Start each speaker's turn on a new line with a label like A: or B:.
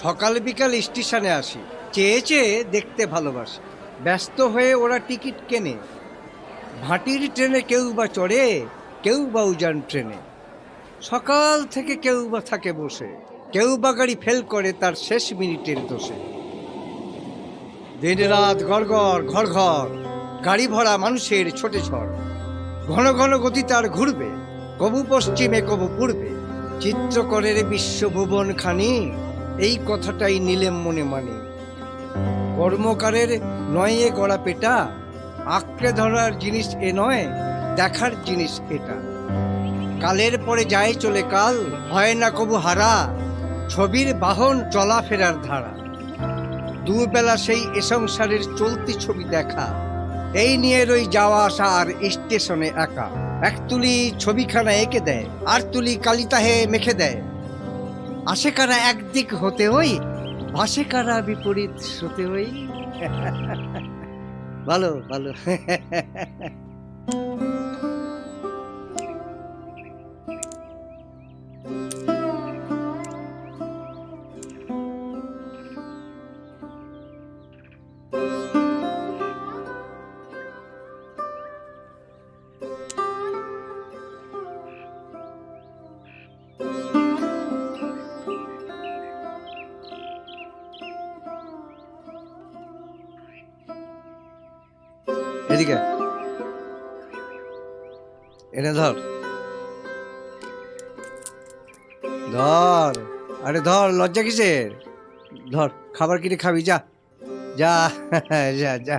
A: সকাল বিকাল স্টেশনে আসি, চেয়ে চেয়ে দেখতে ভালোবাসি। ব্যস্ত হয়ে ওরা টিকিট কেনে, ভাটির ট্রেনে কেউ বা চড়ে, কেউ বা উজান ট্রেনে। সকাল থেকে কেউ বা থাকে বসে, কেউ বা গাড়ি ফেল করে তার শেষ মিনিটের দোষে। দিন রাত গড়গড় ঘর ঘর, গাড়ি ভরা মানুষের ছোটে ঝড়। ঘন ঘন গতি তার ঘুরবে, কবু পশ্চিমে কবু পূর্বে। চিত্রকরের বিশ্বভুবন খানি, এই কথাটাই নিলেম মনে মানে। কর্মকারের নয় এ গড়া পেটা, আঁকড়ে ধরার জিনিস এ নয়, দেখার জিনিস এটা। কালের পরে যায় চলে কাল, হয় না কবু হারা, ছবির বাহন চলাফেরার ধারা। দুবেলা সেই এ সংসারের চলতি ছবি দেখা, এই নিয়ে রই যাওয়া আসা আর স্টেশনে একা। এক তুলি ছবিখানা এঁকে দেয়, আর তুলি কালিতাহে মেখে দেয়। আসে কারা একদিক হতে হই, ভাসে কারা বিপরীত হতে হই। ভালো ভালো। এদিকে এনে ধর ধর, আরে ধর, লজ্জা কিসের? ধর, খাবার কিনে খাবি, যা যা। যা যা।